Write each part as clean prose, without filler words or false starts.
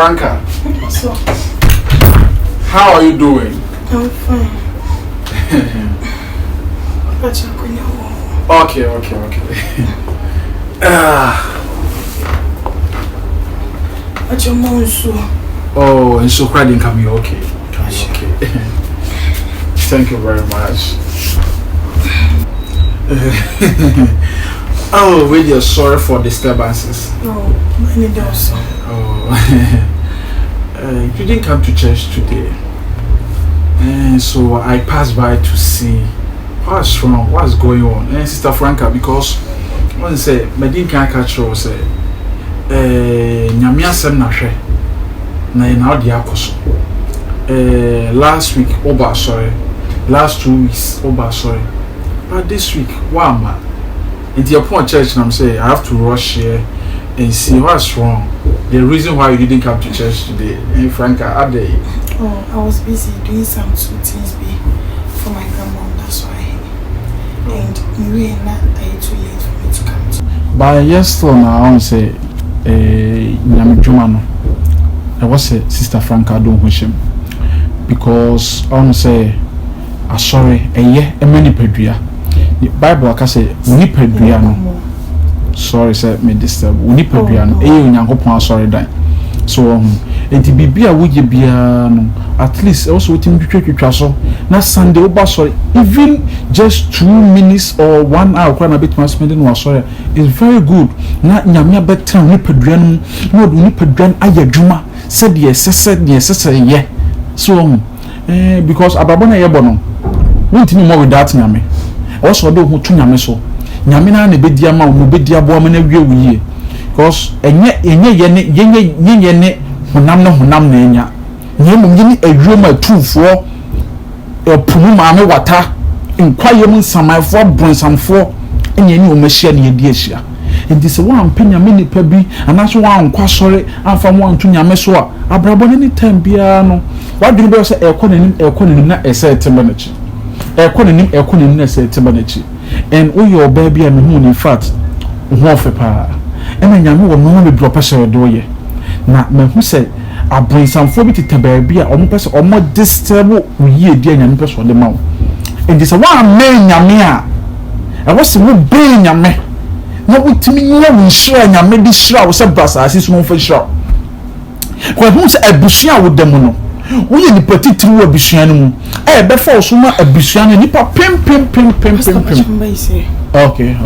Franca. So, how are you doing? I'm fine. Okay. What's your mom so? Oh, and so quite didn't come here. Okay. Thank you very much. Oh, really sorry for disturbances. No, many also. Oh, you didn't come to church today, and so I passed by to see what's wrong, what's going on. And Sister Franca, because one say, "My dear can't catch you." Say, "Nyamia sem na hwe na ina odi akoso." Last week, Oba sorry. Last 2 weeks, Oba sorry. But this week, wama. Into your point church, and I'm saying I have to rush here and see what's wrong. The reason why you didn't come to church today, and Franca, are they? Oh, I was busy doing some 2 things for my grandma. That's why. And maybe not too late for me to come to. But yes, now I want to say, Nyamijumano. I was say Sister Franca don't wish him because I want to say, I'm sorry, many pedria. The Bible can say, "We pedriano." Sorry, sir, me disturb. We pedriano. Nyankopon sorry dan. So enti bibia wo je bia no at least also wetin twetwa so na Sunday oba sorry even just 2 minutes or 1 hour kwa na betima spend no sorry is very good. Na nyame betra ni pedriano no do ni pedrian ayadwuma said yes ye so because ababona yebo no wontimi mo with that nyame also do ho to nyame so nyame na bedi ama wo bedi abo ama na wie wuye because enye ne honam na enya nyemum yini adwuma tufo epunu maame wata nkwaye mu nsamanfo bronsamfo enye ni o mahia ne yedi ahia enti se wa ampenya me nipa bi anaso wa ankwa sore amfa mo anto nyame so a abrabo ne time bia no wadwene be se ekonenim na ese temenachi ekonenim na ese temenachi and we your baby and who in fact who of pa ena nyame wo no be drop share do ye na me hu say abronsamfo bi tete baby a omo pese omo disturb ye di nyame pese de mawo and this one man nyame a e wo se wo be nyame na wotimi nya wo shira nyame di shira wo se brasa asisu mo fa shira ko hu se abusua wo dem no wo ye ni patitiri wo abusua no mu e be fa so ma abusua no nipa pem. Okay.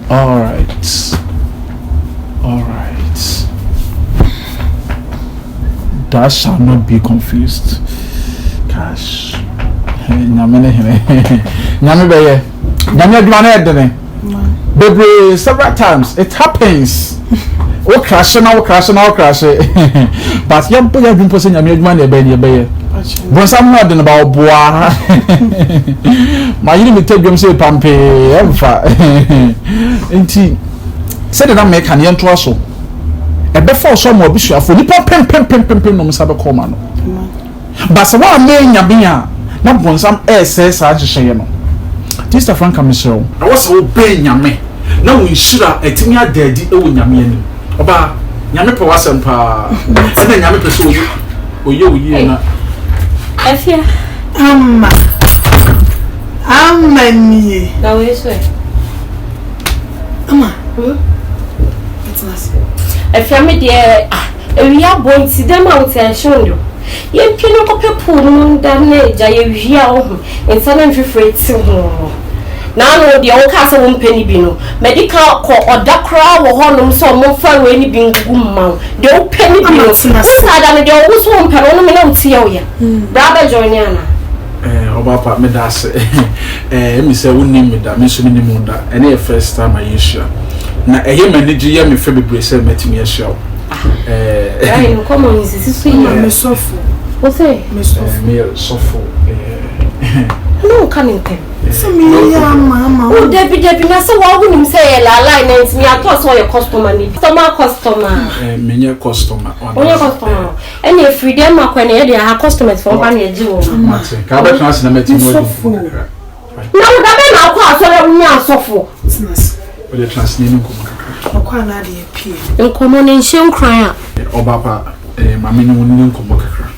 All right. That shall not be confused. Gosh. Nyame beye. Nyame adwuma na edene. Baby, several times it happens. O crash. But you put your dream person nyame adwuma na beye. When someone done about boa. My you tell them say pampe emfa. Enti said that make an yen to so. E be for some obisua for nipa pem no msabe koma no. But so one me nyame a na bonsam SS agehye no. Sister Franca Misero. I was obey nyame. Na wo nhira etimi adadi e wo nyame anim. Oba nyame pe wasem pa. E na nyame pe so oye na. Afia. Amma ni. Na we so. Amma. It's nice. Afia me de we are born to them out and show you. Ye pino ko pepu no da na eja ye hia ho. Ensa na nhwefre ti ho. Na no de o ka se wo mpani bi no. Medical ko odakra wo ho no so mo fa we ni bi ngugu mma. De o pani bi no. Sa da no de o so mpano no me na uti ye o ya. Brother join ana. Oba me da se me say wonni me da me so ni mu da ene first time I share na eye manage ye me fe bebre say metimi ya share ai no como ni se so me sofo você me sofo me sofo não cantem se me ya mama o debi na se wa hu nim say la line na ntimi ato so your customer ni customer me nye customer onye customer ene freedom akwane ye dey ha customers for ban ye ji wo mate ka ba twan se na metimi wo na wo da be na akwa asore nya asofo business. With the translating Komaka. Okwana de pie. Nkomo ne nhye nkran a. Obapa mame no woni Komaka.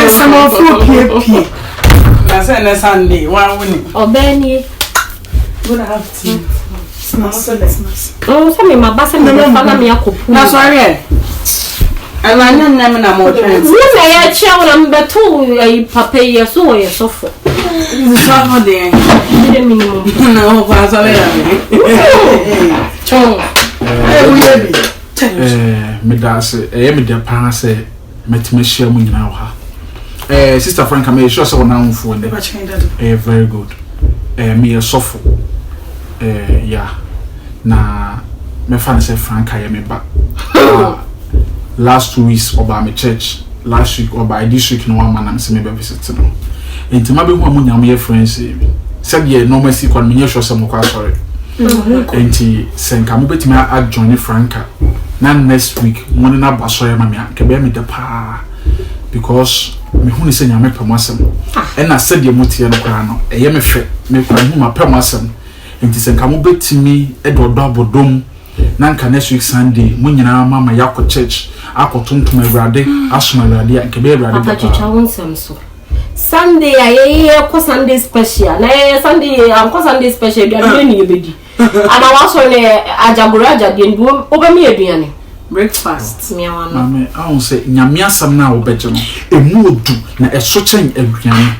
Some of you na say na Sunday one winning. Obeni. Good afternoon. Nice. Oh, so me mabasa me fana me akopu. Na sorry. Amanya nna me na mo trend. Wo na ya chia wo na mbeto ai papa ye so wo ye sofo. So how dey? Dey minimum. Na ho kwa so le ya. Chong. We be. Me da se me da pa se metime hia mu nyina wo ha. Sister Franca, me sure say wona unfo ne. Very good. Me sofo. Yeah. Na me fan say Franca ye me ba. Last 2 weeks oba me church. Last week oba this week no one man am say me be visit no. Enti ma be hu amunya me friends said ye no mercy kwan me sure say mo kwa sorry. Enti senka mo betimi a join Franca. Na next week mo na ba so ye ma me ke be me de pa because me hu ni say nya me pamasem. E na said ye motie no kwa no. E ye me hwe me kwa hu ma pamasem. Enti senka mo betimi e do abodom na nka next week Sunday mo nyina mama yakọ church akotontom awurade asoma awurade a nkebe awurade papa chicha wonsem so Sunday aye ko Sunday special na Sunday am ko Sunday special bia ni ebedi ana waso ne ajagoro ajade ndu obemi aduane breakfast me awana mama I say nyame asam na obeje no emu odu na eso chen aduane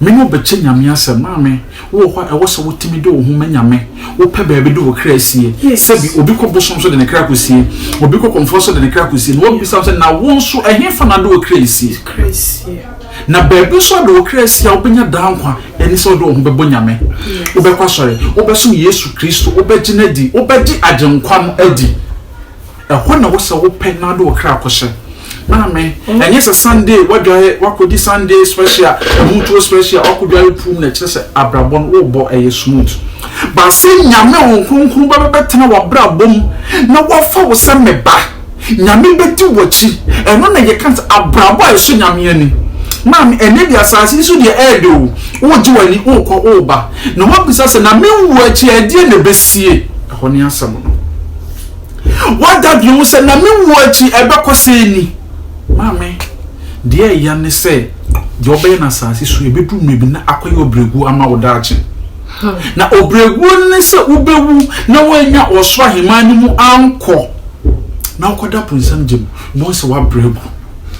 me no beche nyame asam mama wo ho e wo so wotimi de wo hu manyame wo pe baabi de wo kra sie sebi obi ko bosom so de ne kra ko sie obi ko komfo so de ne kra ko sie no obi sam se na won so ehemfa na de wo kra sie na baabi so de wo kra sie obenya dankwa eni so de wo hu bebo nyame wo be kwa sore wo be so Yesu Kristo wo be gina di wo be di agenkwa no adi ehwo na wo se wo pe na de wo kra ko hye mama and yes a Sunday what could this Sunday special mutual special okudware pum na kire se abrabon wo bo smooth ba se nyame onkunkun ba betena wa brabom na wo fa wo se meba nyame beti wochi eno na ye kant abrabo eso nyame ani mama ene dia asase so de edo wo ji wani wo ko wo ba na wo bisa se na me wo achi adie na besie ho ne asam no what that you say na me wo achi ebekose ni mame dia ya ne se de obey na asase so ebedu mmebi na akoye obregu ama wodache na obregu ne se ubewu na wanya oso ahemani mu anko na akoda punsam gem mo se wa bregu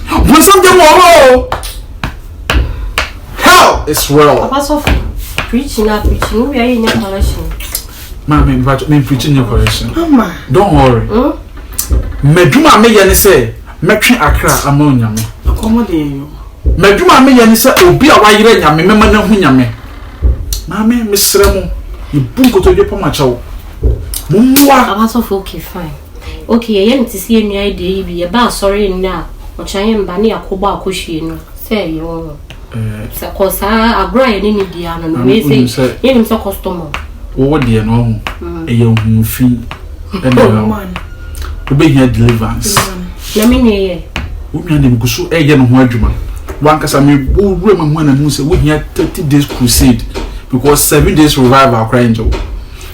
punsam gem wo hell is well papa so preaching we are in a collection mame but me preaching your correction mama don't worry meduma me ye ne se metwe akra ama nyame accommodate you meduma me ye ne se obi a wayere nyame mema na hu nyame mame mesre mu ibun ko to dwe pama chawo mumwa papa so okay fine okay ye yen tisi enua ide bi ye ba sorry na o chan mba ne yakoba akohwie no say yo se ko sa agro ye ni dia no we say ye nim so customer wo de no hu eye hu fi and obi here deliverance na me ne ye wo mi ande mkusu eye no ho adwuma wankasa me wo wura mamu na mu say wo here 30 days crusade because 7 days revival cry angel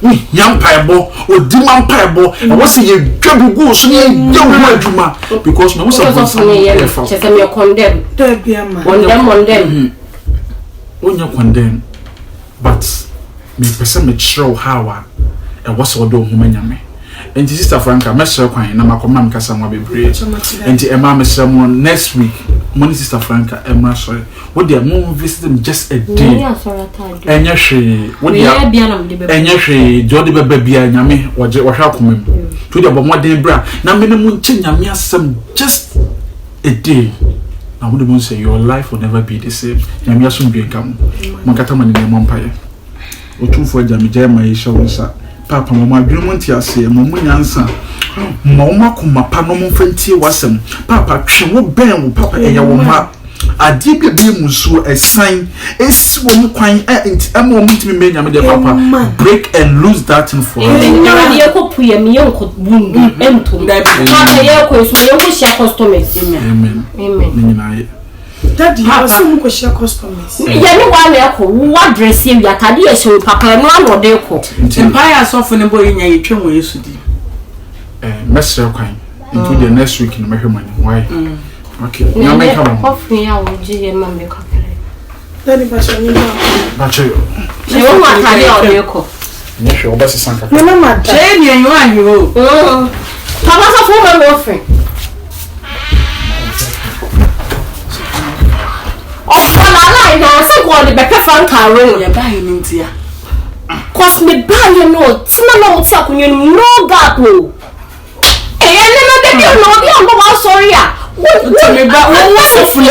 we yam paibo odi man paibo e wo say ye dwabugu so ye ho adwuma because me wo say chese me condemn to bia ma condemn wonya condemn but me pese me chiro hawa e wo say odo ho manyame enti sister Franca mesere kwan na makoma mkasa nwa bebre enti ema mesere mo next week money sister Franca ema sorry wo dey mo visit them just a day enya hwe wo dey enya hwe jodi bebe bia nyame wo hwa akomam to dey bomoden bra na me ne mu nche nyame asem just a day na wo dey mo say your life will never be the same nyame asum bi nkam mo kata mani ne mo mpaye otumfo ajami jema yesha wonsa papa mama adwene monti ase mama nyansa mama komapa no mfantie wasem papa twe wo ben wo papa eya wo ma ade bia musu esan esi wo mu kwan enti ama wo mutimi me nyame de papa break and lose that thing for us nyama de yakopu ye me yanko bundu entum papa ye ko so ye ho hia customers amen amen nyina ye Daddy, I saw you share customers. Yeah, no one echo. What dress you ya tadi e show papa no an ode ko. Empire so for ne boy nya yetwe mo yesu di. Mesre kwan. Into the next week in Mahimani. Why? Okay. Now make come. Coffee ya wo ji e ma me coffee. Daddy, but you know. Bacho. Je wo ma tadi ode ko. Ni hwe obasi sanka. No mama. Je ni enyo ahiro. Papa so for my offering. The better fan carry ya buy him ntia cause me buy you know tina no mutia kunye no gap o na baby no bi on baba sorry a me ba wo sofu le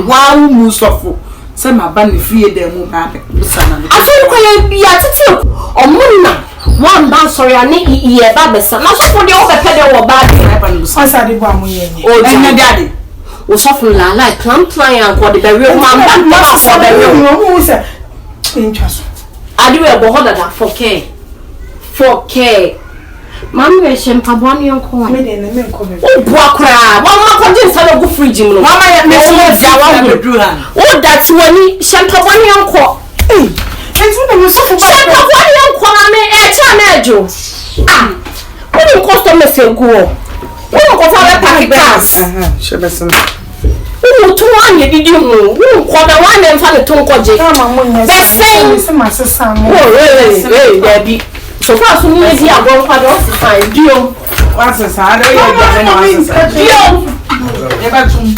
wa wo mu sofu se ma ba ne fie dem mu ba be busana no aso ko ya bia tete omunna one ban sorry ani iye ba besa na so for de o bepe de wo ba de Asa de bo amoye ni o enye daddy o sofun la like plan yan ko de be ma ba for the real who say interest adiwe bo hoda da 4k mama we shempa boni yonko wa me de na me nko be o bo akra mama ko din sa no go fridge mu mama ya me so ya wa go o that wani shempa boni yonko entu na me so for shempa boni yonko na me e cha na ejo o ni customer se go o ko fa be pack cars shebesin tu anye didi hu ko da wane mfa ne tonkoje the same se ma se samu oh Debbie so far so me di agon kwa do fine dio what's sa ada ya ga na what's sa dio e ba tum